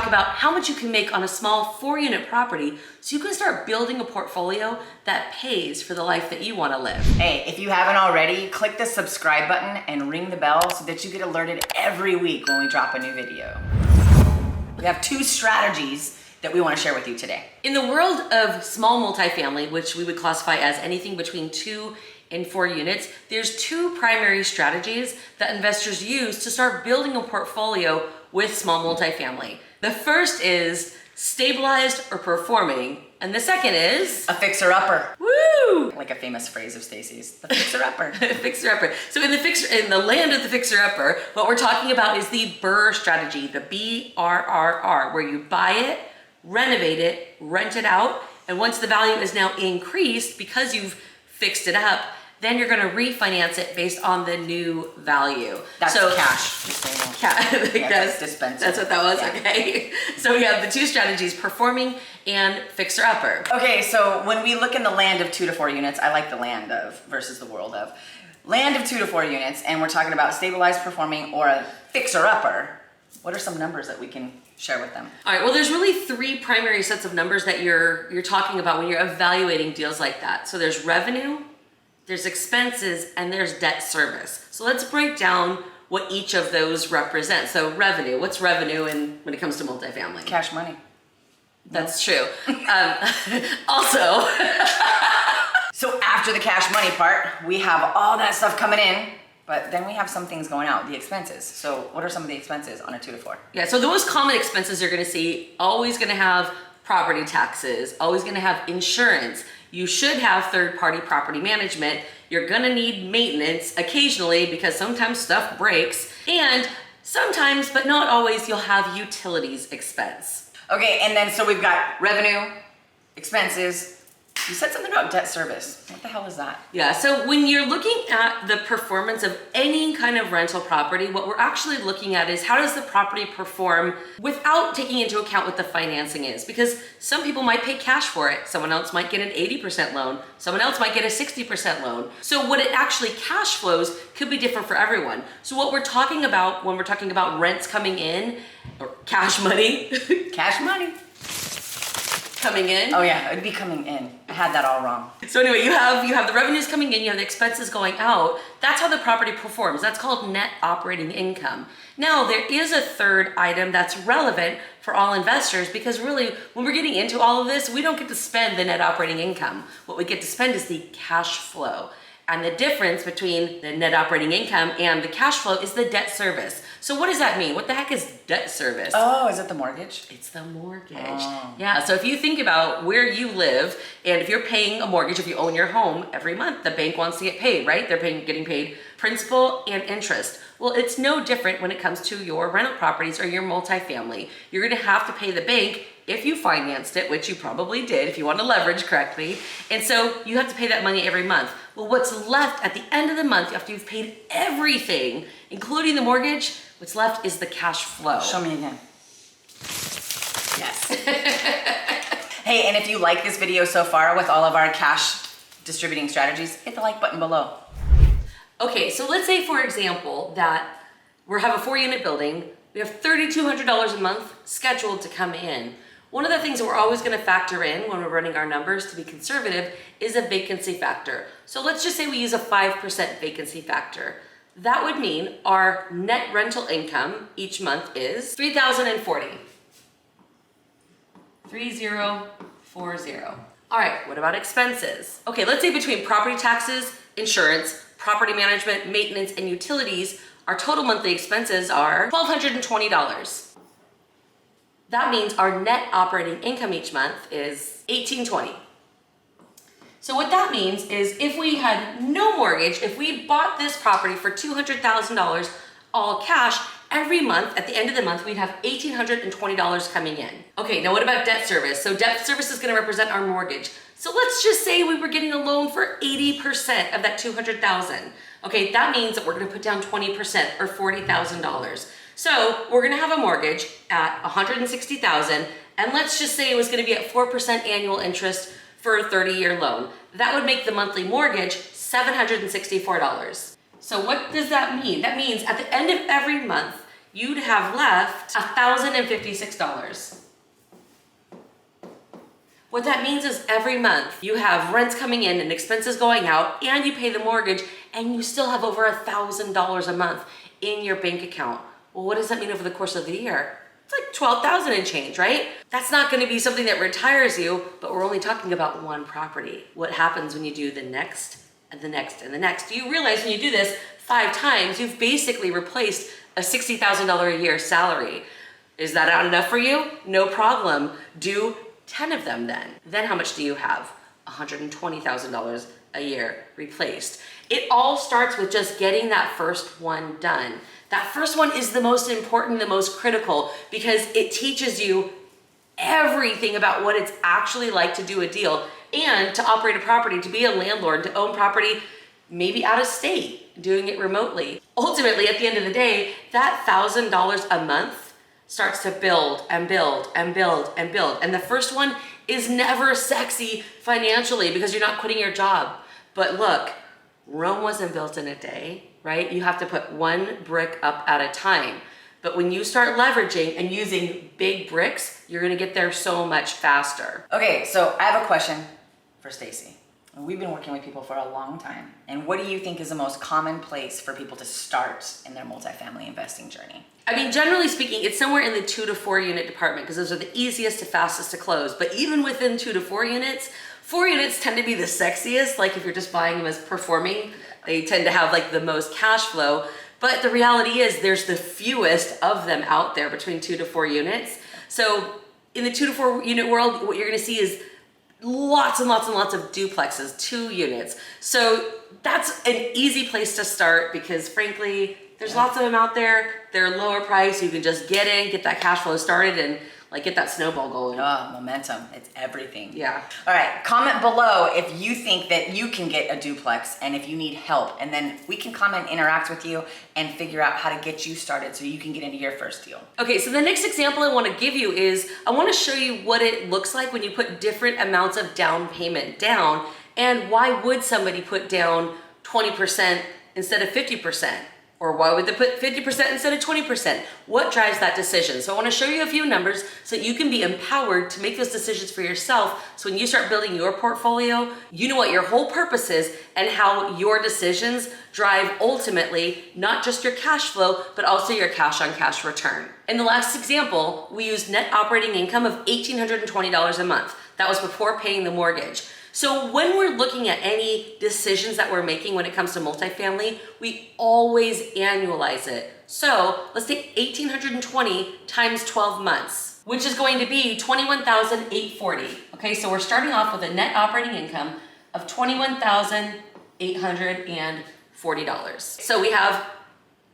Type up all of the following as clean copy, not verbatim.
talk about how much you can make on a small 4-unit property so you can start building a portfolio that pays for the life that you want to live. Hey, if you haven't already, click the subscribe button and ring the bell so that you get alerted every week when we drop a new video. We have 2 strategies that we want to share with you today. In the world of small multifamily, which we would classify as anything between 2 and 4 units, there's 2 primary strategies that investors use to start building a portfolio with small multifamily. The first is stabilized or performing, and the second is a fixer-upper. Woo! Like a famous phrase of Stacy's, the fixer-upper. Fixer-upper. So in the land of the fixer-upper, what we're talking about is the BRRRR strategy, the BRRR, where you buy it, renovate it, rent it out, and once the value is now increased because you've fixed it up, then you're gonna refinance it based on the new value. That's cash. Just so you know. That's dispenser. That's what that was, yeah. Okay. So we have the 2 strategies, performing and fixer-upper. Okay, so when we look in the land of 2 to 4 units, I like the land of versus the world of. Land of 2 to 4 units, and we're talking about stabilized, performing, or a fixer-upper. What are some numbers that we can share with them? All right, well, there's really 3 primary sets of numbers that you're talking about when you're evaluating deals like that. So there's revenue, there's expenses, and there's debt service. So let's break down what each of those represent. So revenue, what's revenue when it comes to multifamily? Cash money. That's true. Also, so after the cash money part, we have all that stuff coming in, but then we have some things going out, the expenses. So what are some of the expenses on a 2 to 4? Yeah, so the most common expenses you're gonna see, always gonna have property taxes, always gonna have insurance. You should have third-party property management. You're gonna need maintenance occasionally because sometimes stuff breaks. And sometimes, but not always, you'll have utilities expense. Okay, and then so we've got revenue, expenses. You said something about debt service. What the hell is that? Yeah, so when you're looking at the performance of any kind of rental property, what we're actually looking at is how does the property perform without taking into account what the financing is. Because some people might pay cash for it. Someone else might get an 80% loan. Someone else might get a 60% loan. So what it actually cash flows could be different for everyone. So what we're talking about when we're talking about rents coming in, or cash money. Cash money. Coming in. Oh yeah, it'd be coming in. I had that all wrong. So anyway, you have the revenues coming in, you have the expenses going out. That's how the property performs. That's called net operating income. Now, there is a third item that's relevant for all investors because really, when we're getting into all of this, we don't get to spend the net operating income. What we get to spend is the cash flow. And the difference between the net operating income and the cash flow is the debt service. So what does that mean? What the heck is debt service? Oh, is it the mortgage? It's the mortgage. Oh. Yeah, so if you think about where you live and if you're paying a mortgage, if you own your home every month, the bank wants to get paid, right? They're getting paid principal and interest. Well, it's no different when it comes to your rental properties or your multifamily. You're gonna have to pay the bank if you financed it, which you probably did if you want to leverage correctly. And so you have to pay that money every month. Well, what's left at the end of the month, after you've paid everything, including the mortgage, what's left is the cash flow. Show me again. Yes. Hey, and if you like this video so far with all of our cash distributing strategies, hit the like button below. Okay, so let's say, for example, that we have a 4-unit building. We have $3,200 a month scheduled to come in. One of the things that we're always gonna factor in when we're running our numbers to be conservative is a vacancy factor. So let's just say we use a 5% vacancy factor. That would mean our net rental income each month is $3,040. 3040. All right, what about expenses? Okay, let's say between property taxes, insurance, property management, maintenance, and utilities, our total monthly expenses are $1,220. That means our net operating income each month is $1,820. So what that means is if we had no mortgage, if we bought this property for $200,000 all cash, every month, at the end of the month, we'd have $1,820 coming in. Okay, now what about debt service? So debt service is gonna represent our mortgage. So let's just say we were getting a loan for 80% of that $200,000. Okay, that means that we're gonna put down 20% or $40,000. So we're gonna have a mortgage at $160,000, and let's just say it was gonna be at 4% annual interest for a 30-year loan. That would make the monthly mortgage $764. So what does that mean? That means at the end of every month, you'd have left $1,056. What that means is every month you have rents coming in and expenses going out, and you pay the mortgage, and you still have over $1,000 a month in your bank account. Well, what does that mean over the course of the year? It's like 12,000 and change, right? That's not gonna be something that retires you, but we're only talking about one property. What happens when you do the next and the next and the next? Do you realize when you do this 5 times, you've basically replaced a $60,000 a year salary? Is that not enough for you? No problem. Do 10 of them then. Then how much do you have? $120,000 a year replaced. It all starts with just getting that first one done. That first one is the most important, the most critical, because it teaches you everything about what it's actually like to do a deal and to operate a property, to be a landlord, to own property, maybe out of state, doing it remotely. Ultimately, at the end of the day, that $1,000 a month starts to build and build and build and build. And the first one is never sexy financially because you're not quitting your job. But look, Rome wasn't built in a day, right? You have to put one brick up at a time. But when you start leveraging and using big bricks, you're gonna get there so much faster. Okay, so I have a question for Stacy. We've been working with people for a long time. And what do you think is the most common place for people to start in their multifamily investing journey? I mean, generally speaking, it's somewhere in the 2 to 4 unit department because those are the easiest to fastest to close. But even within 2 to 4 units, 4 units tend to be the sexiest. Like if you're just buying them as performing, they tend to have like the most cash flow. But the reality is there's the fewest of them out there between 2 to 4 units. So in the 2 to 4 unit world, what you're gonna see is lots and lots and lots of duplexes, 2 units. So that's an easy place to start because frankly, there's lots of them out there. They're lower price. You can just get in, get that cash flow started and like get that snowball going. Oh, momentum, it's everything. Yeah. All right, comment below if you think that you can get a duplex and if you need help. And then we can comment, interact with you and figure out how to get you started so you can get into your first deal. Okay, so the next example I want to give you is I want to show you what it looks like when you put different amounts of down payment down and why would somebody put down 20% instead of 50%? Or why would they put 50% instead of 20%? What drives that decision? So I want to show you a few numbers so that you can be empowered to make those decisions for yourself. So when you start building your portfolio, you know what your whole purpose is and how your decisions drive ultimately not just your cash flow, but also your cash on cash return. In the last example, we used net operating income of $1,820 a month. That was before paying the mortgage. So when we're looking at any decisions that we're making when it comes to multifamily, we always annualize it. So let's take 1,820 times 12 months, which is going to be $21,840. Okay, so we're starting off with a net operating income of $21,840. So we have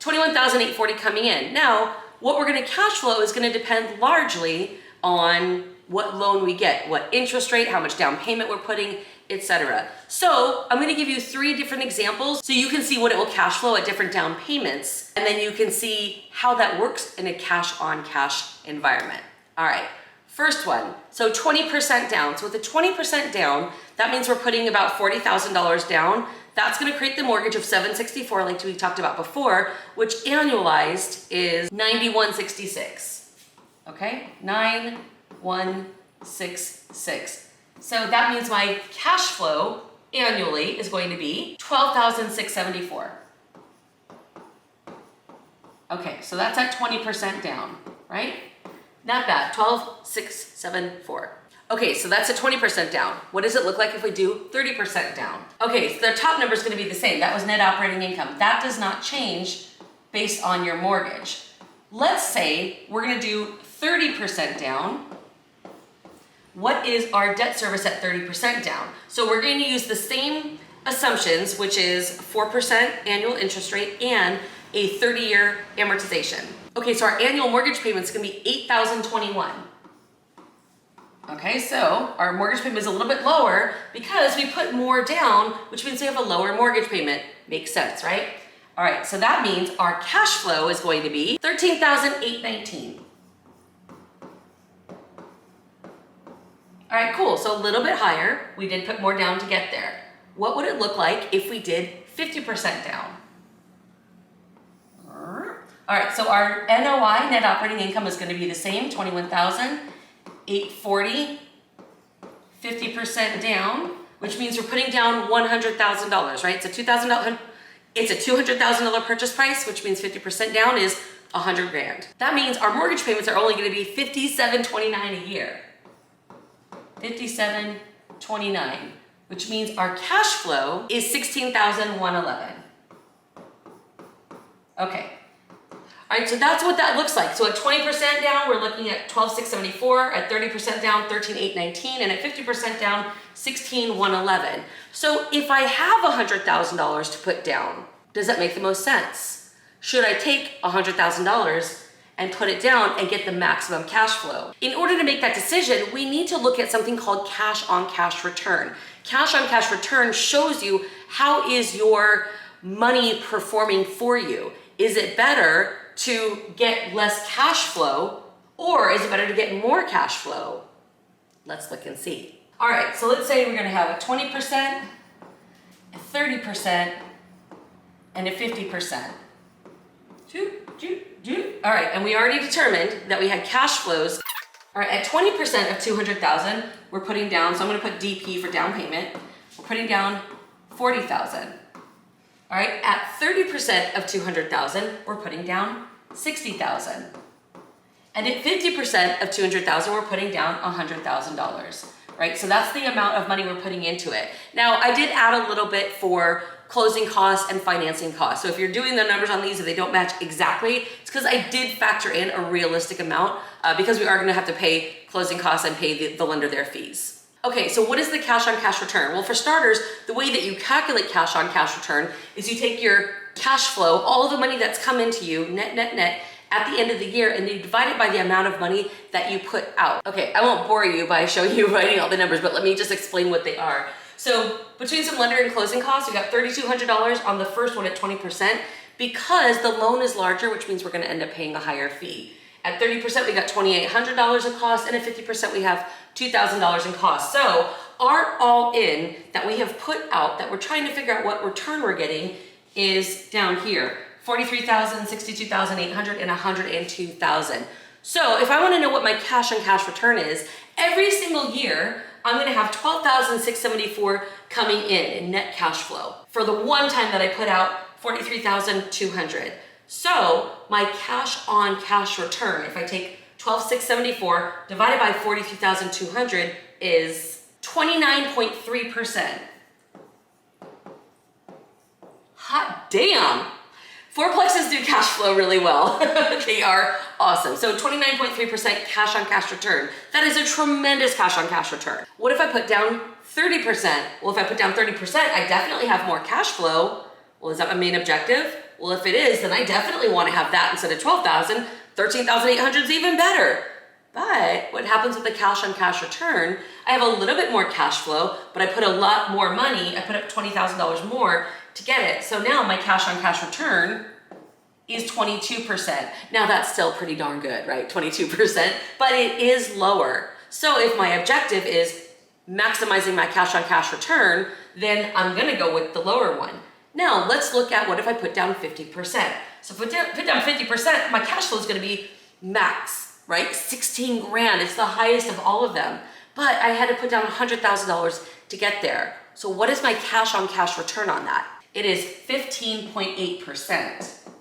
$21,840 coming in. Now, what we're gonna cash flow is gonna depend largely on what loan we get, what interest rate, how much down payment we're putting, etc. So I'm gonna give you 3 different examples so you can see what it will cash flow at different down payments, and then you can see how that works in a cash on cash environment. All right, first one, so 20% down. So with the 20% down, that means we're putting about $40,000 down. That's gonna create the mortgage of $764 like we talked about before, which annualized is $9166, okay? 9166. So that means my cash flow annually is going to be $12,674. Okay, so that's at 20% down, right? Not bad, 12,674. Okay, so that's at 20% down. What does it look like if we do 30% down? Okay, so the top number is gonna be the same. That was net operating income. That does not change based on your mortgage. Let's say we're gonna do 30% down. What is our debt service at 30% down? So we're going to use the same assumptions, which is 4% annual interest rate and a 30-year amortization. Okay, so our annual mortgage payment is going to be $8,021. Okay, so our mortgage payment is a little bit lower because we put more down, which means we have a lower mortgage payment. Makes sense, right? All right, so that means our cash flow is going to be $13,819. All right, cool, so a little bit higher. We did put more down to get there. What would it look like if we did 50% down? All right, so our NOI, net operating income, is going to be the same, 21,840, 50% down, which means we're putting down $100,000, right? It's a $200,000 purchase price, which means 50% down is $100,000. That means our mortgage payments are only going to be $57.29 a year. $57.29, which means our cash flow is $16,111. Okay. All right, so that's what that looks like. So at 20% down, we're looking at $12,674. At 30% down, $13,819. And at 50% down, $16,111. So if I have $100,000 to put down, does that make the most sense? Should I take $100,000 and put it down and get the maximum cash flow? In order to make that decision, we need to look at something called cash on cash return. Cash on cash return shows you how is your money performing for you. Is it better to get less cash flow, or is it better to get more cash flow? Let's look and see. All right, so let's say we're gonna have a 20%, a 30%, and a 50%. All right, and we already determined that we had cash flows. All right, at 20% of 200,000, we're putting down, so I'm gonna put DP for down payment. We're putting down 40,000. All right, at 30% of 200,000, we're putting down 60,000. And at 50% of 200,000, we're putting down $100,000, right? So that's the amount of money we're putting into it. Now, I did add a little bit for closing costs and financing costs. So if you're doing the numbers on these, if they don't match exactly, it's because I did factor in a realistic amount because we are gonna have to pay closing costs and pay the lender their fees. Okay, so what is the cash on cash return? Well, for starters, the way that you calculate cash on cash return is you take your cash flow, all of the money that's come into you, net, at the end of the year, and you divide it by the amount of money that you put out. Okay, I won't bore you by showing you writing all the numbers, but let me just explain what they are. So between some lender and closing costs, we got $3,200 on the first one at 20% because the loan is larger, which means we're gonna end up paying a higher fee. At 30%, we got $2,800 in cost, and at 50%, we have $2,000 in cost. So our all-in that we have put out, that we're trying to figure out what return we're getting, is down here. 43,000, 62,800, and 102,000. So if I want to know what my cash on cash return is, every single year, I'm going to have 12,674 coming in net cash flow for the one time that I put out 43,200. So my cash on cash return, if I take 12,674 divided by 43,200, is 29.3%. Hot damn! Fourplexes do cash flow really well. They are awesome. So 29.3% cash on cash return. That is a tremendous cash on cash return. What if I put down 30%? Well, if I put down 30%, I definitely have more cash flow. Well, is that my main objective? Well, if it is, then I definitely want to have that instead of 12,000. 13,800 is even better. But what happens with the cash on cash return, I have a little bit more cash flow, but I put a lot more money. I put up $20,000 more to get it. So now my cash on cash return is 22%. Now that's still pretty darn good, right? 22%, but it is lower. So if my objective is maximizing my cash on cash return, then I'm gonna go with the lower one. Now let's look at what if I put down 50%. So if I put down 50%, my cash flow is gonna be max, right? 16 grand, it's the highest of all of them. But I had to put down $100,000 to get there. So what is my cash on cash return on that? It is 15.8%.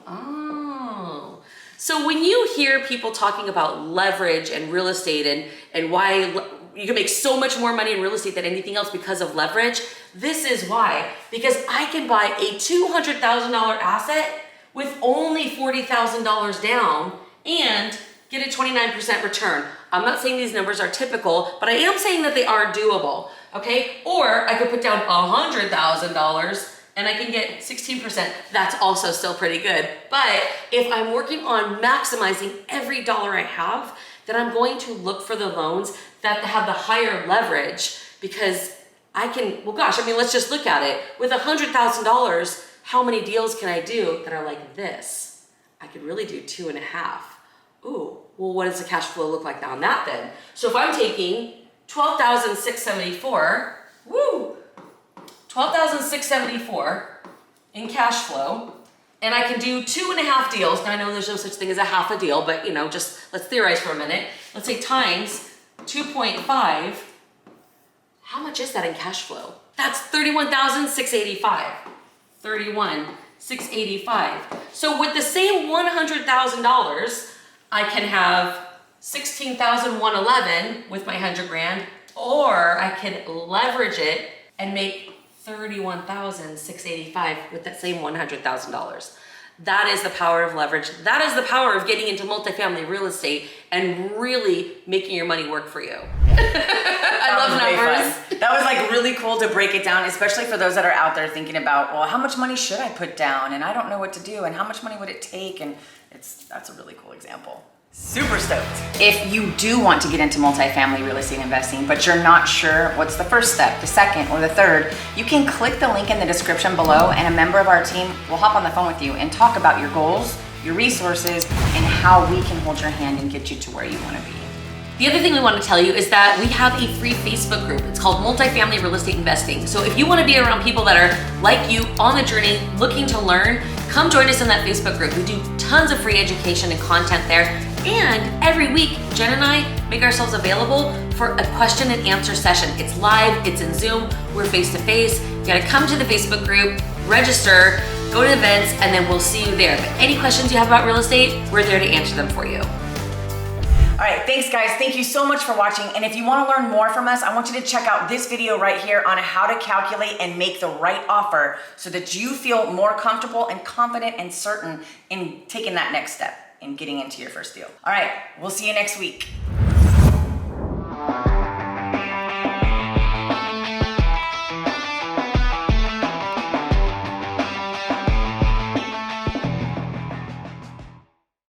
Oh. So when you hear people talking about leverage and real estate and why you can make so much more money in real estate than anything else because of leverage, this is why. Because I can buy a $200,000 asset with only $40,000 down and get a 29% return. I'm not saying these numbers are typical, but I am saying that they are doable, okay? Or I could put down $100,000 and I can get 16%. That's also still pretty good. But if I'm working on maximizing every dollar I have, then I'm going to look for the loans that have the higher leverage because I can, well gosh, I mean, let's just look at it. With $100,000, how many deals can I do that are like this? I could really do 2.5. Ooh, well, what does the cash flow look like on that then? So if I'm taking 12,674, woo, 12,674 in cash flow, and I can do 2.5 deals. Now I know there's no such thing as a half a deal, but just let's theorize for a minute. Let's say times 2.5. How much is that in cash flow? That's $31,685. $31,685. So with the same $100,000, I can have $16,111 with my 100 grand, or I can leverage it and make $31,685 with that same $100,000. That is the power of leverage. That is the power of getting into multifamily real estate and really making your money work for you. I love numbers. That was like really cool to break it down, especially for those that are out there thinking about, well, how much money should I put down? And I don't know what to do. And how much money would it take? And that's a really cool example. Super stoked. If you do want to get into multifamily real estate investing, but you're not sure what's the first step, the second, or the third, you can click the link in the description below and a member of our team will hop on the phone with you and talk about your goals, your resources, and how we can hold your hand and get you to where you want to be. The other thing we want to tell you is that we have a free Facebook group. It's called Multifamily Real Estate Investing. So if you want to be around people that are like you, on the journey, looking to learn, come join us in that Facebook group. We do tons of free education and content there. And every week, Jen and I make ourselves available for a question and answer session. It's live, it's in Zoom, we're face to face. You gotta come to the Facebook group, register, go to events, and then we'll see you there. But any questions you have about real estate, we're there to answer them for you. All right, thanks guys. Thank you so much for watching. And if you want to learn more from us, I want you to check out this video right here on how to calculate and make the right offer so that you feel more comfortable and confident and certain in taking that next step and getting into your first deal. All right, we'll see you next week.